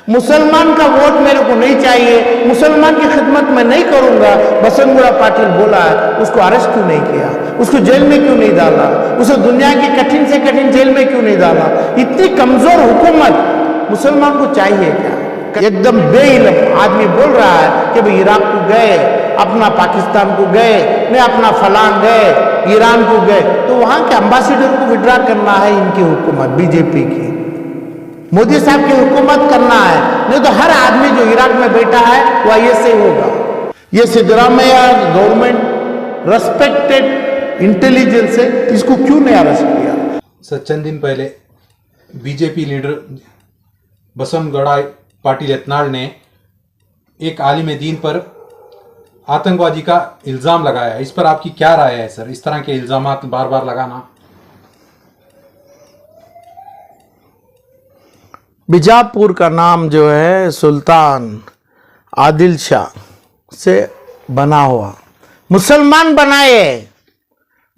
मुसलमान का वोट मेरे को नहीं चाहिए, मुसलमान की खिदमत में नहीं करूंगा। बसनगुड़ा पाटिल बोला है, उसको अरेस्ट क्यों नहीं किया, उसको जेल में क्यों नहीं डाला, उसे दुनिया की कठिन से कठिन जेल में क्यों नहीं डाला? इतनी कमजोर हुकूमत मुसलमान को चाहिए क्या? एकदम बेइल्म आदमी बोल रहा है कि भाई इराक को गए, अपना पाकिस्तान को गए, नहीं अपना फलां गए, ईरान को गए, तो वहां के अम्बासिडर को विड्रा करना है इनकी हुकूमत, बीजेपी की, मोदी साहब की हुकूमत करना है। नहीं तो हर आदमी जो इराक में बैठा है वह ऐसे होगा। ये सिद्धरामैया गवर्नमेंट रेस्पेक्टेड इंटेलिजेंस है, इसको क्यों नहीं अरेस्ट किया? सर, चंद दिन पहले बीजेपी लीडर बसनगुड़ा पाटिल यत्नाल ने एक आलिम दीन पर आतंकवादी का इल्ज़ाम लगाया। इस पर आपकी क्या राय है सर, इस तरह के इल्ज़ामात बार बार लगाना? बीजापुर का नाम जो है सुल्तान आदिल शाह से बना हुआ, मुसलमान बनाए,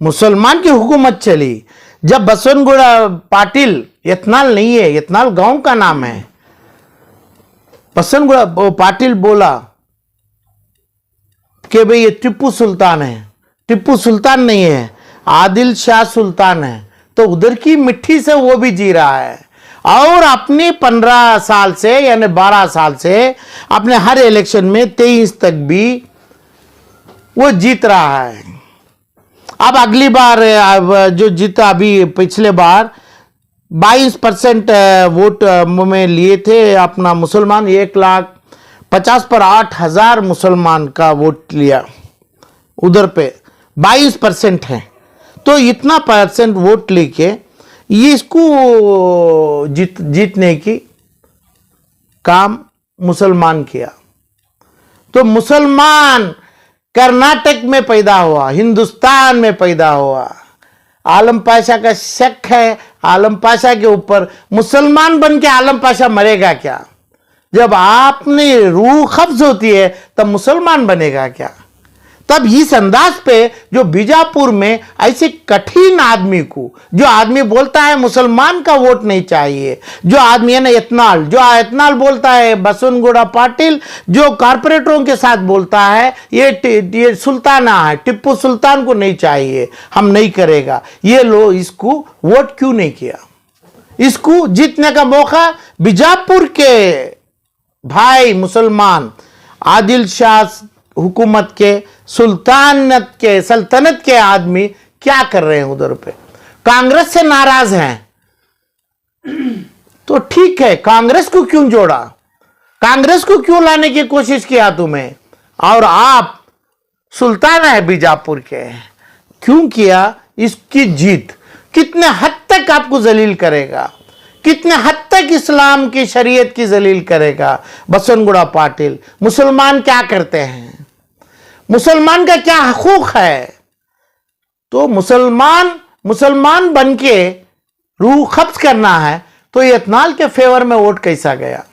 मुसलमान की हुकूमत चली। जब बसनगुड़ा पाटिल, यत्नाल नहीं है, यत्नाल गांव का नाम है, बसनगुड़ा पाटिल बोला कि भाई ये टिप्पू सुल्तान है, टिप्पू सुल्तान नहीं है, आदिल शाह सुल्तान है, तो उधर की मिट्टी से वो भी जी रहा है और अपने 15 साल से यानी 12 साल से अपने हर इलेक्शन में 23 तक भी वो जीत रहा है। अब अगली बार जो जीता, अभी पिछले बार 22% वोट में लिए थे अपना मुसलमान, 1,50,000 पर 8,000 मुसलमान का वोट लिया, उधर पे 22% है, तो इतना % वोट लेके ये इसको जीतने की काम मुसलमान किया। तो मुसलमान कर्नाटक में पैदा हुआ, हिंदुस्तान में पैदा हुआ। आलम पाशा का शक है आलम पाशा के ऊपर, मुसलमान बन के आलम पाशा मरेगा क्या? जब आपने रूह कब्ज होती है तब मुसलमान बनेगा क्या? तब इस अंदाज पे जो बीजापुर में ऐसे कठिन आदमी को, जो आदमी बोलता है मुसलमान का वोट नहीं चाहिए, जो आदमी है ना यत्नाल, जो यत्नाल बोलता है, बसनगुड़ा पाटिल जो कारपोरेटरों के साथ बोलता है ये सुल्ताना है, टिप्पू सुल्तान को नहीं चाहिए, हम नहीं करेगा, ये लोग इसको वोट क्यों नहीं किया? इसको जीतने का मौका बीजापुर के भाई मुसलमान आदिल शाह हुकूमत के, सुल्तानत के, सल्तनत के आदमी क्या कर रहे हैं उधर पे? कांग्रेस से नाराज हैं तो ठीक है, कांग्रेस को क्यों जोड़ा, कांग्रेस को क्यों लाने की कोशिश किया तुम्हें? और आप सुल्तान है बीजापुर के, क्यों किया? इसकी जीत कितने हद तक आपको जलील करेगा, कितने हद तक इस्लाम की शरीयत की जलील करेगा बसनगुड़ा पाटिल? मुसलमान क्या करते हैं, मुसलमान का क्या हकूक है? तो मुसलमान बन के रूह कब्ज करना है तो यत्नाल के फेवर में वोट कैसा गया?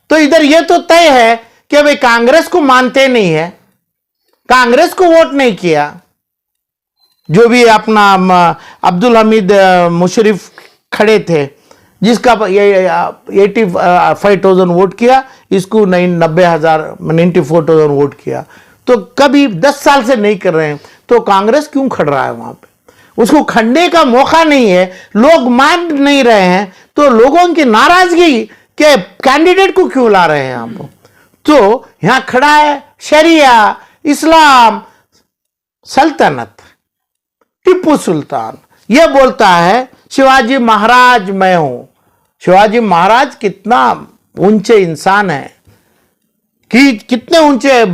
तो इधर यह तो तय है कि भाई कांग्रेस को मानते नहीं है, कांग्रेस को वोट नहीं किया। जो भी अपना अब्दुल हमीद मुशर्रफ खड़े थे, जिसका 85,000 वोट किया, इसको 94,000 वोट किया, तो कभी 10 साल से नहीं कर रहे हैं, तो कांग्रेस क्यों खड़ रहा है वहां पे? उसको खड़ने का मौका नहीं है, लोग मान नहीं रहे हैं, तो लोगों की नाराजगी के कैंडिडेट को क्यों ला रहे हैं आप? तो यहां खड़ा है शरिया, इस्लाम, सल्तनत, टिप्पू सुल्तान। यह बोलता है शिवाजी महाराज मैं हूं। शिवाजी महाराज कितना ऊंचे इंसान है, कि कितने ऊंचे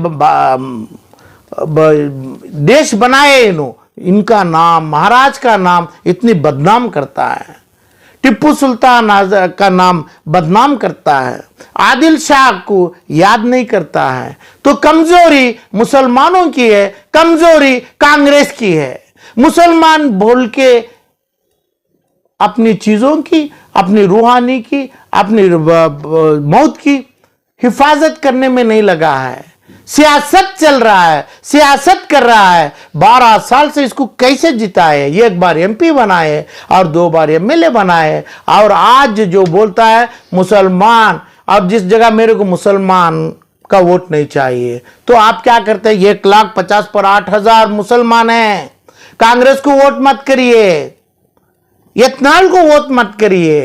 देश बनाए इनका नाम, महाराज का नाम इतनी बदनाम करता है, टिप्पू सुल्तान का नाम बदनाम करता है, आदिल शाह को याद नहीं करता है। तो कमजोरी मुसलमानों की है, कमजोरी कांग्रेस की है। मुसलमान बोल के अपनी चीजों की, अपनी रूहानी की, अपनी मौत की हिफाजत करने में नहीं लगा है, सियासत चल रहा है, सियासत कर रहा है। 12 साल से इसको कैसे जिताए? एक बार एमपी बनाए और 2 बार एमएलए बनाए, और आज जो बोलता है मुसलमान और जिस जगह मेरे को मुसलमान का वोट नहीं चाहिए, तो आप क्या करते हैं? 1,50,000 पर 8,000 मुसलमान हैं। कांग्रेस को वोट मत करिए, यत्नाल को वोट मत करिए,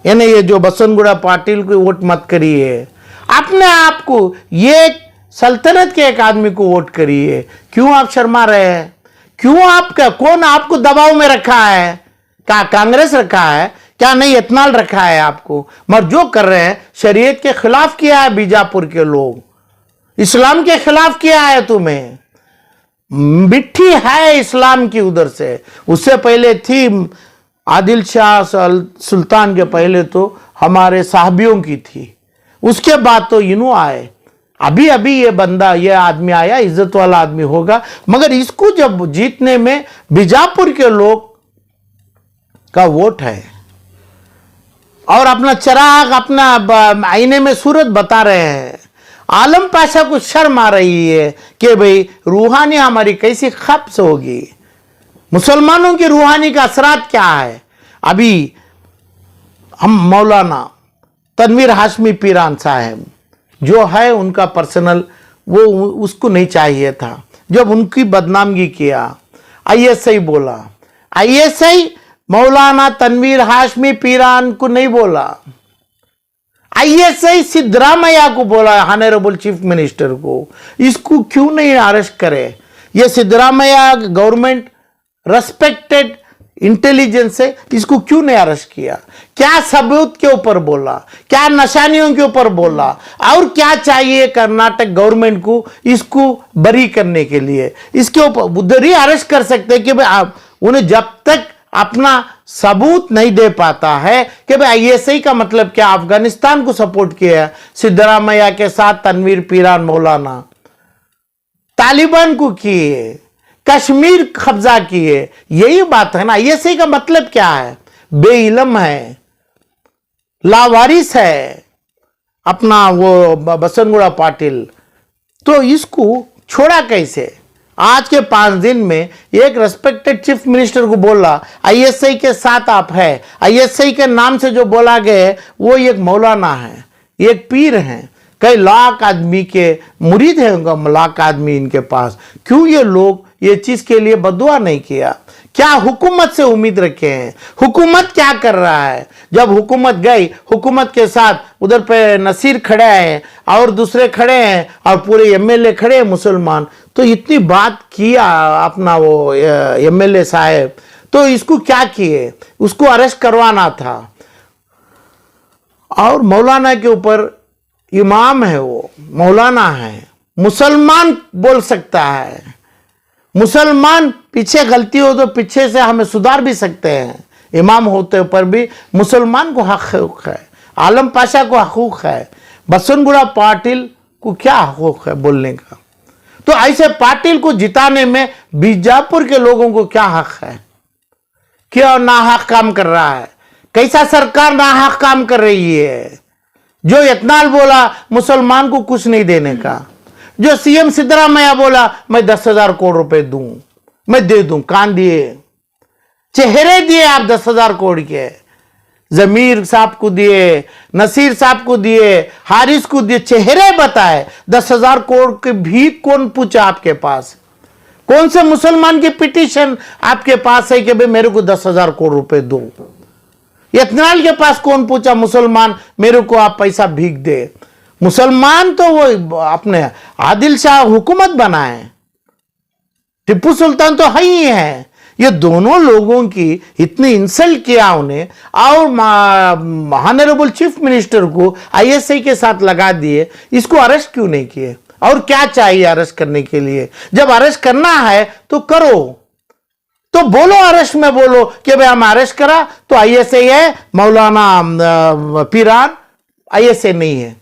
यानी ये जो बसनगुड़ा पाटिल को वोट मत करिए। अपने आप को, ये सल्तनत के एक आदमी को वोट करिए। क्यों आप शर्मा रहे हैं? क्यों आपका, कौन आपको दबाव में रखा है? क्या कांग्रेस रखा है? क्या नहीं यत्नाल रखा है आपको? मगर जो कर रहे हैं शरीयत के खिलाफ किया है, बीजापुर के लोग इस्लाम के खिलाफ किया है। तुम्हें मिट्टी है इस्लाम की उधर से, उससे पहले थी आदिल शाह सुल्तान के पहले तो हमारे साहबियों की थी, उसके बाद तो इन्हों आए। अभी अभी ये बंदा, ये आदमी आया, इज्जत वाला आदमी होगा, मगर इसको जब जीतने में बीजापुर के लोग का वोट है और अपना चिराग, अपना आईने में सूरत बता रहे हैं। आलम पाशा को शर्म आ रही है कि भाई रूहानी हमारी कैसी खप्स होगी, मुसलमानों की रूहानी का असरात क्या है। अभी हम मौलाना तनवीर हाशमी पीरान साहब जो है, उनका पर्सनल वो उसको नहीं चाहिए था। जब उनकी बदनामी किया, आईएसआई बोला, आईएसआई मौलाना तनवीर हाशमी पीरान को नहीं बोला, आईएसआई सिद्धरामैया को बोला, ऑनरेबल चीफ मिनिस्टर को। इसको क्यों नहीं अरेस्ट करे? ये सिद्धरामैया गवर्नमेंट रेस्पेक्टेड इंटेलिजेंस है, इसको क्यों नहीं अरेस्ट किया? क्या सबूत के ऊपर बोला? क्या निशानियों के ऊपर बोला? और क्या चाहिए कर्नाटक गवर्नमेंट को इसको बरी करने के लिए? इसके ऊपर उधर ही अरेस्ट कर सकते हैं कि भाई आप उन्हें जब तक अपना सबूत नहीं दे पाता है कि भाई आईएसआई का मतलब क्या, अफगानिस्तान को सपोर्ट किया सिद्धरामैया के साथ तनवीर पीरान मौलाना, तालिबान को किए, कश्मीर कब्जा किए, यही बात है ना। आईएसआई का मतलब क्या है? बेइलम है, लावारिस है अपना वो बसनगुड़ा पाटिल। तो इसको छोड़ा कैसे? आज के 5 दिन में एक रेस्पेक्टेड चीफ मिनिस्टर को बोला आईएसआई के साथ आप है। आईएसआई के नाम से जो बोला गया है वो एक मौलाना है, एक पीर हैं, कई लाख आदमी के मुरीद हैं, उनका लाख आदमी इनके पास। क्यों ये लोग ये चीज के लिए बदुआ नहीं किया? क्या हुकूमत से उम्मीद रखे हैं? हुकूमत क्या कर रहा है? जब हुकूमत गई, हुकूमत के साथ उधर पे नसीर खड़े हैं और दूसरे खड़े हैं और पूरे एमएलए खड़े हैं मुसलमान, तो इतनी बात किया अपना वो एमएलए साहब, तो इसको क्या किए? उसको अरेस्ट करवाना था। और मौलाना के ऊपर इमाम है, वो मौलाना है, मुसलमान बोल सकता है। मुसलमान पीछे गलती हो तो पीछे से हमें सुधार भी सकते हैं। इमाम होते पर भी मुसलमान को हक है, आलम पाशा को हकूक है, बसनगुड़ा पाटिल को क्या हकूक है बोलने का? तो ऐसे पाटिल को जिताने में बीजापुर के लोगों को क्या हक है? क्यों नाहक काम कर रहा है? कैसा सरकार नाहक काम कर रही है? जो यत्नाल बोला मुसलमान को कुछ नहीं देने का, जो सीएम सिद्धरामैया बोला मैं 10,000 करोड़ रुपए दूं, मैं दे दूं, कान दिए, चेहरे दिए आप 10,000 करोड़ के, जमीर साहब को दिए, नसीर साहब को दिए, हारिस को दिए, चेहरे बताए। 10,000 करोड़ के भी कौन पूछा आपके पास? कौन से मुसलमान की पिटीशन आपके पास है कि भाई मेरे को 10,000 करोड़ रुपए दो? यत्नाल के पास कौन पूछा मुसलमान मेरे को आप पैसा भीख दे? मुसलमान तो वो अपने आदिल शाह हुकूमत बनाए, टिप्पू सुल्तान तो है ही है। ये दोनों लोगों की इतनी इंसल्ट किया उन्हें, और ऑनरेबल चीफ मिनिस्टर को आईएसआई के साथ लगा दिए। इसको अरेस्ट क्यों नहीं किए? और क्या चाहिए अरेस्ट करने के लिए? जब अरेस्ट करना है तो करो, तो बोलो, अरेस्ट में बोलो कि भाई हम अरेस्ट करा तो आईएसआई है, मौलाना पीरान आईएसआई नहीं है।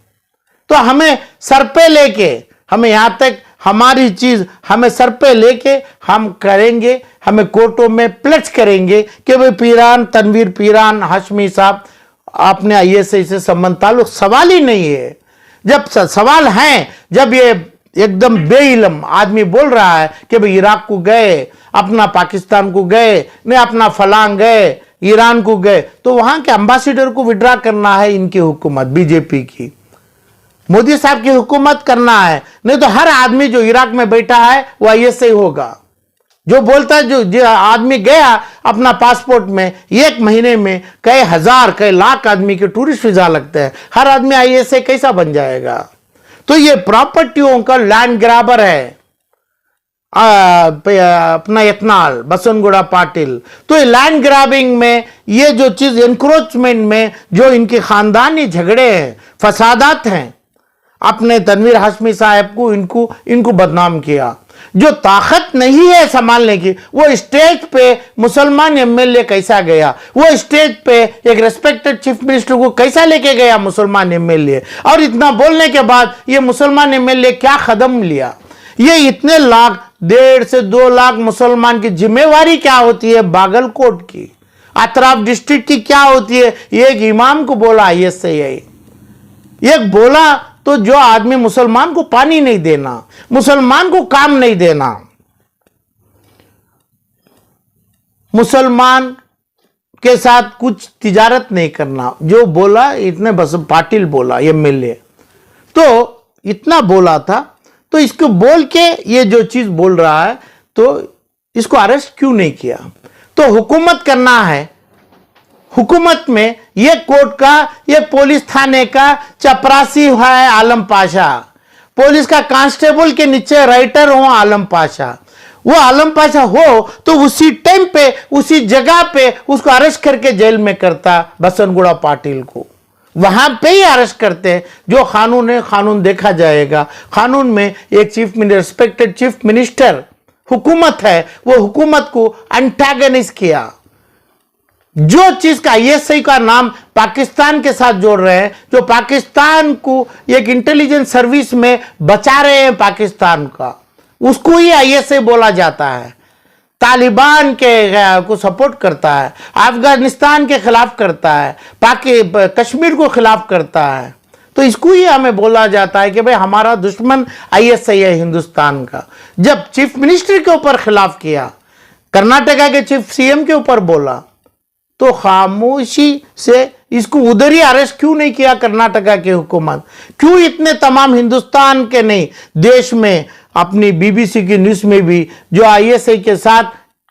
तो हमें सर पे लेके, हमें यहां तक हमारी चीज हमें सर पे लेके हम करेंगे, हमें कोर्टों में प्लेज करेंगे कि भाई पीरान, तनवीर पीरान हाशमी साहब आपने आईएसआई से संबंध, ताल्लुक सवाल ही नहीं है। जब सवाल है, जब ये एकदम बेइलम आदमी बोल रहा है कि भाई इराक को गए, अपना पाकिस्तान को गए, नहीं अपना फलांग गए, ईरान को गए तो वहां के एम्बेसडर को विड्रा करना है इनकी हुकूमत, बीजेपी की, मोदी साहब की हुकूमत करना है। नहीं तो हर आदमी जो इराक में बैठा है वो ऐसे ही होगा। जो बोलता है जो आदमी गया अपना पासपोर्ट में 1 महीने में कई हजार कई लाख आदमी के टूरिस्ट वीजा लगते हैं, हर आदमी ऐसे कैसा बन जाएगा? तो ये प्रॉपर्टियों का लैंड ग्रैबर है अपना यत्नाल बसनगुड़ा पाटिल। तो ये लैंड ग्रैबिंग में ये जो चीज एनक्रोचमेंट में जो इनके खानदानी झगड़े हैं, फसादात हैं, अपने तनवीर हाशमी साहब को इनको बदनाम किया। जो ताकत नहीं है संभालने की, वो स्टेज पे मुसलमान एमएलए कैसा गया, वो स्टेज पे एक रेस्पेक्टेड चीफ मिनिस्टर को कैसा लेके गया मुसलमान एमएलए, और इतना बोलने के बाद ये मुसलमान एमएलए क्या कदम लिया? ये इतने लाख 1.5 से 2 लाख मुसलमान की जिम्मेवारी क्या होती है? बागलकोट की अतराफ डिस्ट्रिक्ट की क्या होती है? एक इमाम को बोला एक बोला तो जो आदमी मुसलमान को पानी नहीं देना, मुसलमान को काम नहीं देना, मुसलमान के साथ कुछ तिजारत नहीं करना, जो बोला इतने बस पाटिल बोला एमएलए, तो इतना बोला था। तो इसको बोल के ये जो चीज बोल रहा है तो इसको अरेस्ट क्यों नहीं किया? तो हुकूमत करना है, हुकूमत में ये कोर्ट का, ये पुलिस थाने का चपरासी है आलम पाशा, पुलिस का कांस्टेबल के नीचे राइटर हो आलम पाशा। वो आलम पाशा हो तो उसी टाइम पे उसी जगह पे उसको अरेस्ट करके जेल में करता बसनगुड़ा पाटिल को, वहां पे ही अरेस्ट करते हैं। जो कानून है कानून देखा जाएगा। कानून में एक chief minister, respected chief minister हुकूमत है, वो हुकूमत को एंटागनिस्ट किया। जो चीज का आईएसआई का नाम पाकिस्तान के साथ जोड़ रहे हैं, जो पाकिस्तान को एक इंटेलिजेंस सर्विस में बचा रहे हैं पाकिस्तान का, उसको ही आईएसआई बोला जाता है। तालिबान के को सपोर्ट करता है, अफगानिस्तान के खिलाफ करता है, कश्मीर को खिलाफ करता है, तो इसको ही हमें बोला जाता है कि भाई हमारा दुश्मन आईएसआई है हिंदुस्तान का। जब चीफ मिनिस्टर के ऊपर खिलाफ किया, कर्नाटका के चीफ सीएम के ऊपर बोला, तो खामोशी से इसको उधर ही अरेस्ट क्यों नहीं किया कर्नाटका की हुकूमत? क्यों इतने तमाम हिंदुस्तान के नहीं देश में अपनी बीबीसी की न्यूज में भी जो आईएसआई के साथ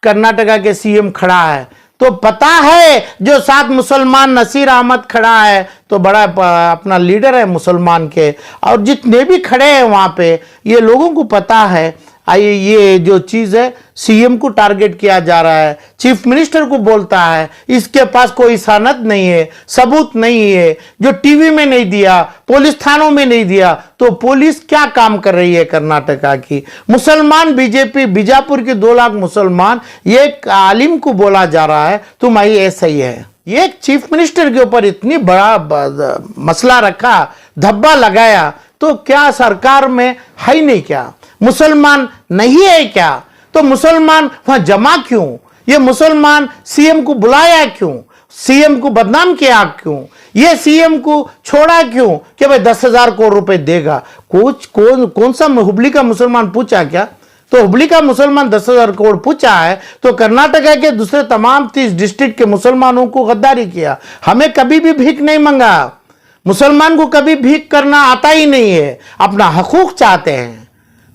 कर्नाटका के सीएम खड़ा है, तो पता है जो साथ मुसलमान नसीर अहमद खड़ा है तो बड़ा अपना लीडर है मुसलमान के, और जितने भी खड़े हैं वहां पे ये लोगों को पता है ये जो चीज है सीएम को टारगेट किया जा रहा है, चीफ मिनिस्टर को बोलता है, इसके पास कोई सनद नहीं है, सबूत नहीं है, जो टीवी में नहीं दिया, पुलिस थानों में नहीं दिया, तो पुलिस क्या काम कर रही है कर्नाटका की? मुसलमान बीजेपी बीजापुर के 2 लाख मुसलमान, एक आलिम को बोला जा रहा है तुम ऐसा ही है। एक चीफ मिनिस्टर के ऊपर इतनी बड़ा मसला रखा, धब्बा लगाया, तो क्या सरकार में है नहीं क्या? मुसलमान नहीं है क्या? तो मुसलमान वहां जमा क्यों? ये मुसलमान सीएम को बुलाया क्यों? सीएम को बदनाम किया क्यों? ये सीएम को छोड़ा क्यों कि भाई 10,000 करोड़ रुपए देगा? कौन सा हुबली का मुसलमान पूछा क्या? तो हुबली का मुसलमान 10,000 करोड़ पूछा है, तो कर्नाटका के दूसरे तमाम 30 डिस्ट्रिक्ट के मुसलमानों को गद्दारी किया। हमें कभी भी भीख नहीं मांगा, मुसलमान को कभी भीख करना आता ही नहीं है, अपना हकूक चाहते हैं।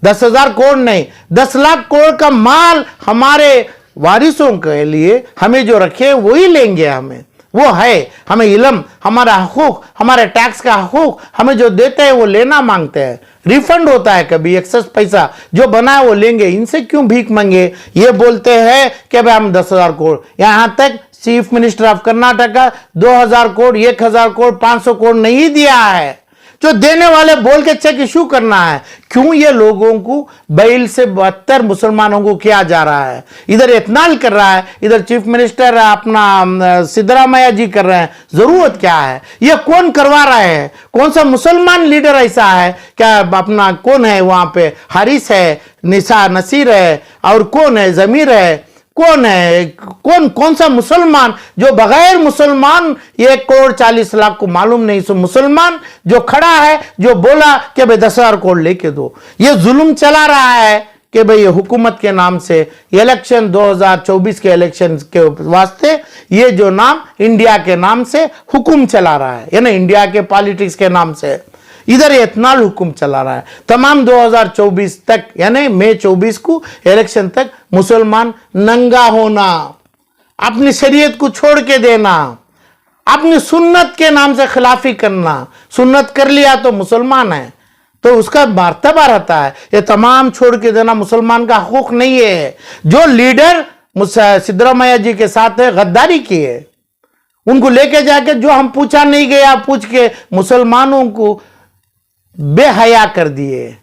10,000 करोड़ नहीं, 10 लाख करोड़ का माल हमारे वारिसों के लिए हमें जो रखे वही लेंगे। हमें वो है, हमें इल्म, हमारा हकूक, हमारे टैक्स का हकूक हमें जो देते हैं वो लेना मांगते हैं। रिफंड होता है कभी, एक्सेस पैसा जो बना है वो लेंगे। इनसे क्यों भीख मांगे? ये बोलते हैं कि भाई हम 10,000 करोड़, यहां तक chief minister of Karnataka 2,000 crore, 1,000 crore, 500 crore नहीं दिया है। जो देने वाले बोल के चेक इशू करना है। क्यों ये लोगों को बैल से 72 मुसलमानों को किया जा रहा है? इधर इत्नाल कर रहा है, इधर चीफ मिनिस्टर अपना सिद्धरामैया जी कर रहे हैं। जरूरत क्या है? ये कौन करवा रहे हैं? कौन सा मुसलमान लीडर ऐसा है? क्या अपना कौन है वहां पे? हारिस है, निसा नसीर है, और कौन है? जमीर है, कौन है? कौन सा मुसलमान जो बगैर मुसलमान 1,40,00,000 को मालूम नहीं? सो मुसलमान जो खड़ा है, जो बोला कि भाई 10,000 करोड़ लेके दो। ये जुल्म चला रहा है कि भाई ये हुकूमत के नाम से इलेक्शन 2024 के इलेक्शन के वास्ते ये जो नाम इंडिया के नाम से हुकुम चला रहा है, ना इंडिया के पॉलिटिक्स के नाम से इधर इथेनॉल हुकुम चला रहा है। तमाम 2024 तक यानी मई 24 को इलेक्शन तक मुसलमान नंगा होना, अपनी शरीयत को छोड़ के देना, अपनी सुन्नत के नाम से खिलाफी करना। सुन्नत कर लिया तो मुसलमान है, तो उसका मर्तबा रहता है। ये तमाम छोड़ के देना मुसलमान का हकूक नहीं है। जो लीडर सिद्धरामैया जी के साथ है गद्दारी की है, उनको लेके जाके जो हम पूछा नहीं गया पूछ के मुसलमानों को बेहया कर दिए,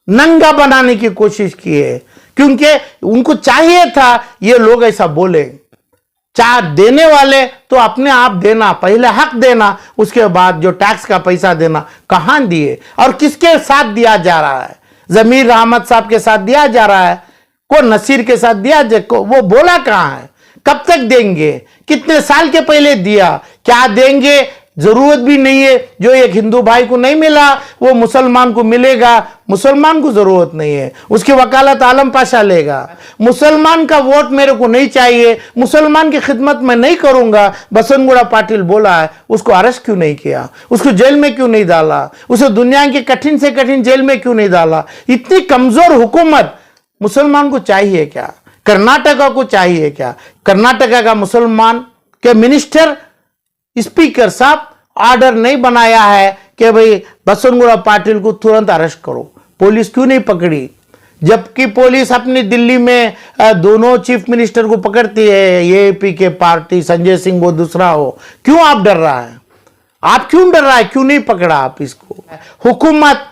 नंगा बनाने की कोशिश की है, क्योंकि उनको चाहिए था ये लोग ऐसा बोले। चार देने वाले तो अपने आप देना, पहले हक देना, उसके बाद जो टैक्स का पैसा देना। कहां दिए और किसके साथ दिया जा रहा है? जमीर अहमद साहब के साथ दिया जा रहा है, को नसीर के साथ दिया वो बोला कहां है? कब तक देंगे? कितने साल के पहले दिया? क्या देंगे? जरूरत भी नहीं है। जो एक हिंदू भाई को नहीं मिला वो मुसलमान को मिलेगा। मुसलमान को जरूरत नहीं है, उसकी वकालत आलम पाशा लेगा। मुसलमान का वोट मेरे को नहीं चाहिए, मुसलमान की खिदमत में नहीं करूंगा। बसनगुड़ा पाटिल बोला है, उसको अरेस्ट क्यों नहीं किया? उसको जेल में क्यों नहीं डाला? उसे दुनिया की कठिन से कठिन जेल में क्यों नहीं डाला? इतनी कमजोर हुकूमत मुसलमान को चाहिए क्या? कर्नाटका को चाहिए क्या? कर्नाटका का मुसलमान के मिनिस्टर स्पीकर साहब ऑर्डर नहीं बनाया है कि भाई बसनगुड़ा पाटिल को तुरंत अरेस्ट करो। पुलिस क्यों नहीं पकड़ी? जबकि पुलिस अपनी दिल्ली में दोनों चीफ मिनिस्टर को पकड़ती है, एपी के पार्टी संजय सिंह वो दूसरा हो। क्यों आप डर रहा है? आप क्यों डर रहा है? क्यों नहीं पकड़ा आप इसको? हुकूमत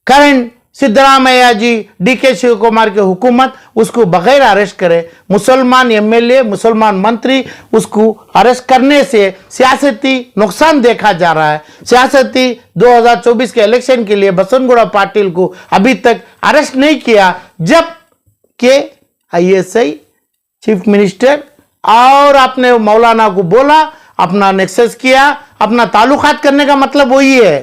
करंट सिद्धरामैया जी, डीके शिव कुमार की हुकूमत उसको बगैर अरेस्ट करे, मुसलमान एमएलए, मुसलमान मंत्री उसको अरेस्ट करने से सियासती नुकसान देखा जा रहा है। सियासती 2024 के इलेक्शन के लिए बसनगुड़ा पाटिल को अभी तक अरेस्ट नहीं किया, जब के आईएसआई चीफ मिनिस्टर और आपने मौलाना को बोला, अपना नेक्सस किया, अपना ताल्लुकात करने का मतलब वही है।